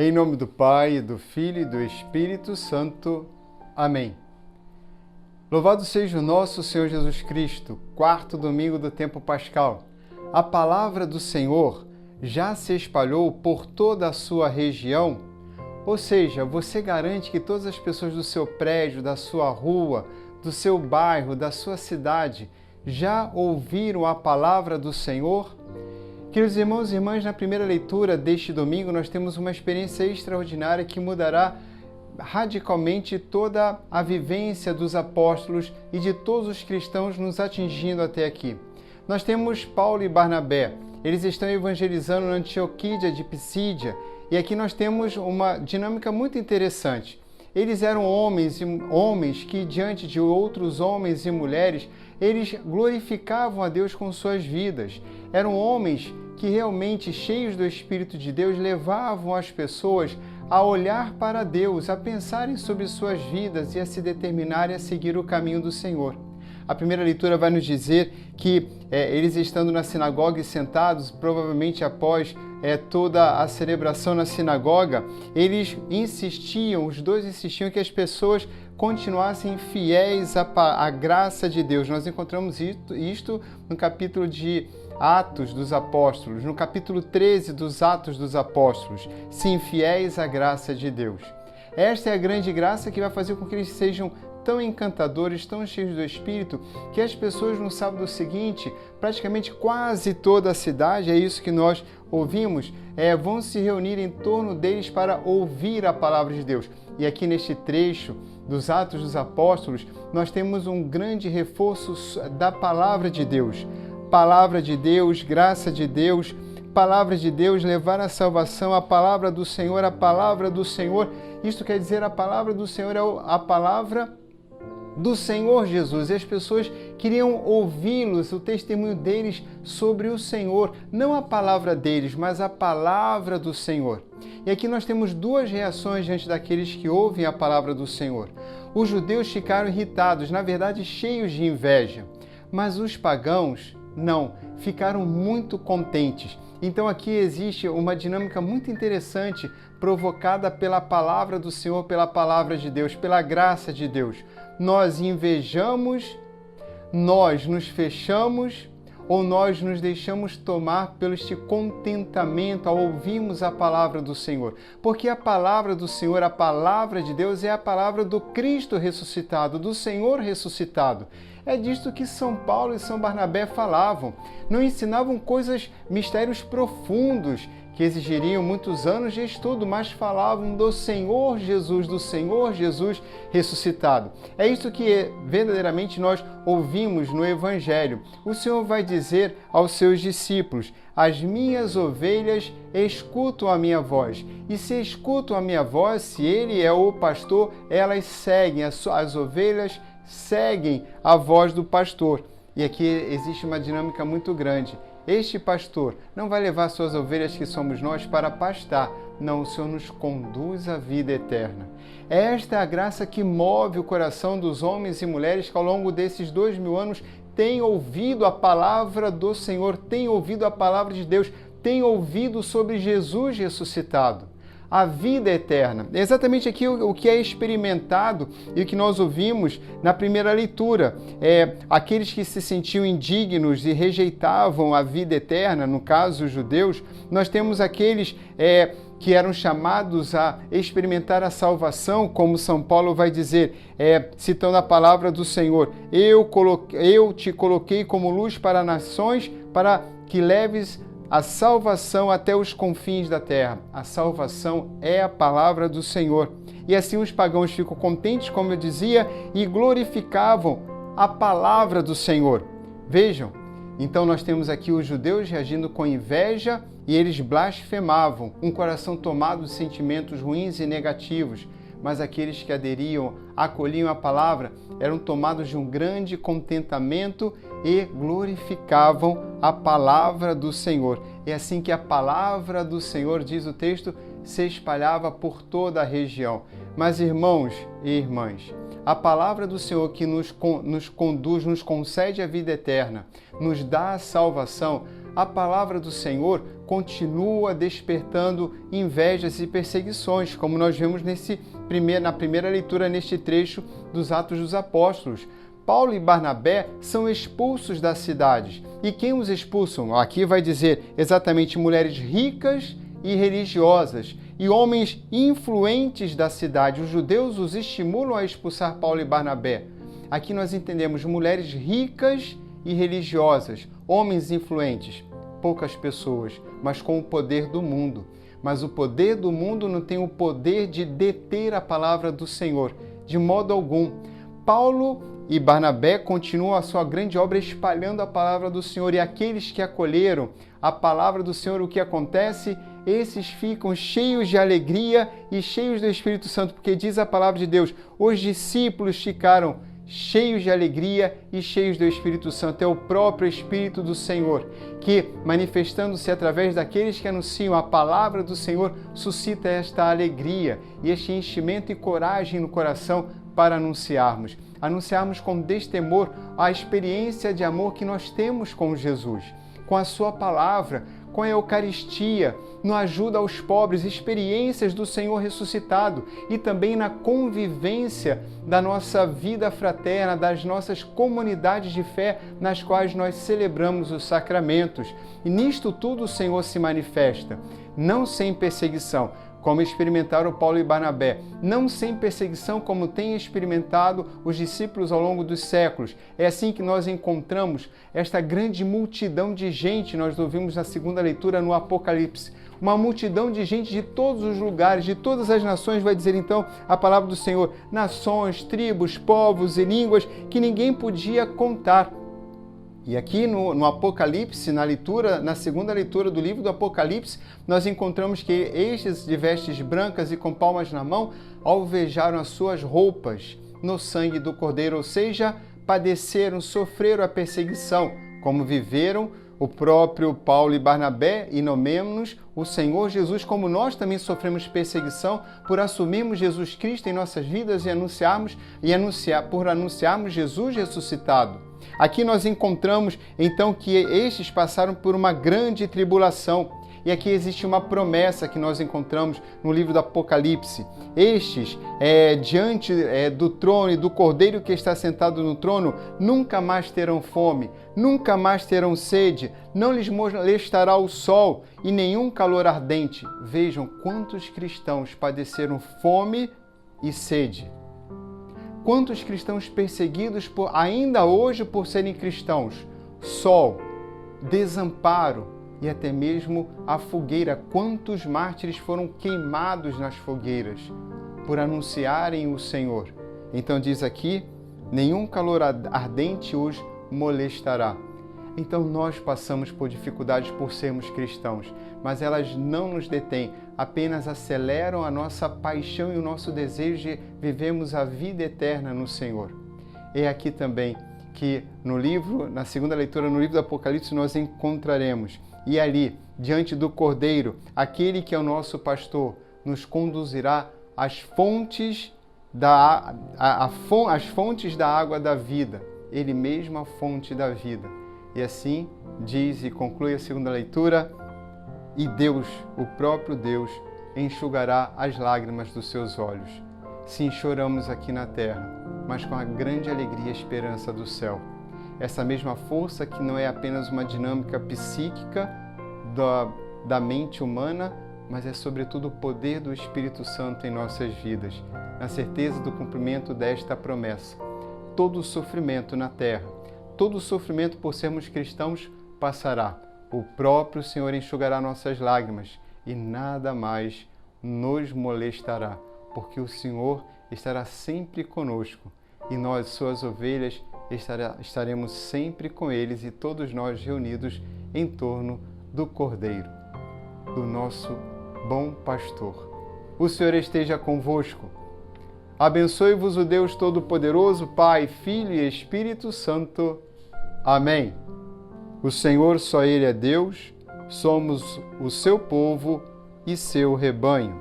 Em nome do Pai, do Filho e do Espírito Santo. Amém. Louvado seja o nosso Senhor Jesus Cristo, quarto domingo do tempo pascal. A palavra do Senhor já se espalhou por toda a sua região? Ou seja, você garante que todas as pessoas do seu prédio, da sua rua, do seu bairro, da sua cidade, já ouviram a palavra do Senhor? Queridos irmãos e irmãs, na primeira leitura deste domingo nós temos uma experiência extraordinária que mudará radicalmente toda a vivência dos apóstolos e de todos os cristãos nos atingindo até aqui. Nós temos Paulo e Barnabé, eles estão evangelizando na Antioquia de Pisídia e aqui nós temos uma dinâmica muito interessante. Eles eram homens que, diante de outros homens e mulheres, eles glorificavam a Deus com suas vidas. Eram homens que realmente, cheios do Espírito de Deus, levavam as pessoas a olhar para Deus, a pensarem sobre suas vidas e a se determinarem a seguir o caminho do Senhor. A primeira leitura vai nos dizer que eles estando na sinagoga e sentados, provavelmente após toda a celebração na sinagoga, os dois insistiam que as pessoas continuassem fiéis à graça de Deus. Nós encontramos isto no capítulo de Atos dos Apóstolos, no capítulo 13 dos Atos dos Apóstolos. Sim, fiéis à graça de Deus. Esta é a grande graça que vai fazer com que eles sejam tão encantadores, tão cheios do Espírito, que as pessoas no sábado seguinte, praticamente quase toda a cidade, é isso que nós ouvimos, vão se reunir em torno deles para ouvir a palavra de Deus. E aqui neste trecho dos Atos dos Apóstolos, nós temos um grande reforço da palavra de Deus. Palavra de Deus, graça de Deus, palavra de Deus, levar a salvação, a palavra do Senhor, a palavra do Senhor. Isto quer dizer, a palavra do Senhor é a palavra do Senhor Jesus, e as pessoas queriam ouvi-los, o testemunho deles sobre o Senhor, não a palavra deles, mas a palavra do Senhor. E aqui nós temos duas reações diante daqueles que ouvem a palavra do Senhor. Os judeus ficaram irritados, na verdade cheios de inveja, mas os pagãos não, ficaram muito contentes. Então aqui existe uma dinâmica muito interessante provocada pela palavra do Senhor, pela palavra de Deus, pela graça de Deus. Nós invejamos, nós nos fechamos ou nós nos deixamos tomar pelo este contentamento ao ouvirmos a palavra do Senhor. Porque a palavra do Senhor, a palavra de Deus é a palavra do Cristo ressuscitado, do Senhor ressuscitado. É disto que São Paulo e São Barnabé falavam. Não ensinavam mistérios profundos que exigiriam muitos anos de estudo, mas falavam do Senhor Jesus ressuscitado. É isso que verdadeiramente nós ouvimos no Evangelho. O Senhor vai dizer aos seus discípulos: as minhas ovelhas escutam a minha voz. E se escutam a minha voz, se Ele é o pastor, elas seguem, as ovelhas seguem a voz do pastor. E aqui existe uma dinâmica muito grande. Este pastor não vai levar suas ovelhas, que somos nós, para pastar. Não, o Senhor nos conduz à vida eterna. Esta é a graça que move o coração dos homens e mulheres que ao longo desses 2000 anos têm ouvido a palavra do Senhor, têm ouvido a palavra de Deus, têm ouvido sobre Jesus ressuscitado. A vida eterna. É exatamente aqui o que é experimentado e o que nós ouvimos na primeira leitura. Aqueles que se sentiam indignos e rejeitavam a vida eterna, no caso os judeus, nós temos aqueles que eram chamados a experimentar a salvação, como São Paulo vai dizer, citando a palavra do Senhor: eu te coloquei como luz para nações, para que leves a salvação até os confins da terra. A salvação é a palavra do Senhor. E assim os pagãos ficam contentes, como eu dizia, e glorificavam a palavra do Senhor. Vejam, então nós temos aqui os judeus reagindo com inveja e eles blasfemavam, um coração tomado de sentimentos ruins e negativos. Mas aqueles que aderiam, acolhiam a palavra, eram tomados de um grande contentamento e glorificavam a palavra do Senhor. É assim que a palavra do Senhor, diz o texto, se espalhava por toda a região. Mas, irmãos e irmãs, a palavra do Senhor que nos conduz, nos concede a vida eterna, nos dá a salvação, a palavra do Senhor continua despertando invejas e perseguições, como nós vemos na primeira leitura neste trecho dos Atos dos Apóstolos. Paulo e Barnabé são expulsos das cidades. E quem os expulsam? Aqui vai dizer exatamente mulheres ricas e religiosas e homens influentes da cidade. Os judeus os estimulam a expulsar Paulo e Barnabé. Aqui nós entendemos mulheres ricas e religiosas, homens influentes, poucas pessoas, mas com o poder do mundo. Mas o poder do mundo não tem o poder de deter a palavra do Senhor, de modo algum. Paulo e Barnabé continuam a sua grande obra espalhando a palavra do Senhor, e aqueles que acolheram a palavra do Senhor, o que acontece? Esses ficam cheios de alegria e cheios do Espírito Santo, porque diz a palavra de Deus, os discípulos ficaram cheios de alegria e cheios do Espírito Santo. É o próprio Espírito do Senhor que, manifestando-se através daqueles que anunciam a palavra do Senhor, suscita esta alegria e este enchimento e coragem no coração para anunciarmos com destemor a experiência de amor que nós temos com Jesus, com a sua palavra, com a Eucaristia, no ajuda aos pobres, experiências do Senhor ressuscitado e também na convivência da nossa vida fraterna, das nossas comunidades de fé nas quais nós celebramos os sacramentos. E nisto tudo o Senhor se manifesta, não sem perseguição, como experimentaram Paulo e Barnabé, não sem perseguição como têm experimentado os discípulos ao longo dos séculos. É assim que nós encontramos esta grande multidão de gente, nós ouvimos na segunda leitura no Apocalipse, uma multidão de gente de todos os lugares, de todas as nações, vai dizer então a palavra do Senhor, nações, tribos, povos e línguas que ninguém podia contar. E aqui no Apocalipse, na segunda leitura do livro do Apocalipse, nós encontramos que estes de vestes brancas e com palmas na mão alvejaram as suas roupas no sangue do Cordeiro, ou seja, padeceram, sofreram a perseguição, como viveram o próprio Paulo e Barnabé, e nomemos o Senhor Jesus, como nós também sofremos perseguição por assumirmos Jesus Cristo em nossas vidas por anunciarmos Jesus ressuscitado. Aqui nós encontramos, então, que estes passaram por uma grande tribulação. E aqui existe uma promessa que nós encontramos no livro do Apocalipse. Estes, diante do trono e do Cordeiro que está sentado no trono, nunca mais terão fome, nunca mais terão sede, não lhes molestará o sol e nenhum calor ardente. Vejam quantos cristãos padeceram fome e sede. Quantos cristãos perseguidos ainda hoje por serem cristãos? Sol, desamparo e até mesmo a fogueira. Quantos mártires foram queimados nas fogueiras por anunciarem o Senhor? Então diz aqui, nenhum calor ardente os molestará. Então nós passamos por dificuldades por sermos cristãos, mas elas não nos detêm, apenas aceleram a nossa paixão e o nosso desejo de vivermos a vida eterna no Senhor. É aqui também que na segunda leitura, no livro do Apocalipse, nós encontraremos, e ali, diante do Cordeiro, aquele que é o nosso pastor, nos conduzirá às fontes as fontes da água da vida, Ele mesmo a fonte da vida. E assim diz e conclui a segunda leitura, e Deus, o próprio Deus, enxugará as lágrimas dos seus olhos. Sim, choramos aqui na terra, mas com a grande alegria e esperança do céu. Essa mesma força que não é apenas uma dinâmica psíquica da mente humana, mas é sobretudo o poder do Espírito Santo em nossas vidas, na certeza do cumprimento desta promessa. Todo o sofrimento na terra, todo o sofrimento por sermos cristãos passará. O próprio Senhor enxugará nossas lágrimas e nada mais nos molestará, porque o Senhor estará sempre conosco e nós, suas ovelhas, estaremos sempre com eles e todos nós reunidos em torno do Cordeiro, do nosso bom pastor. O Senhor esteja convosco. Abençoe-vos o Deus Todo-Poderoso, Pai, Filho e Espírito Santo. Amém. O Senhor, só Ele é Deus, somos o seu povo e seu rebanho.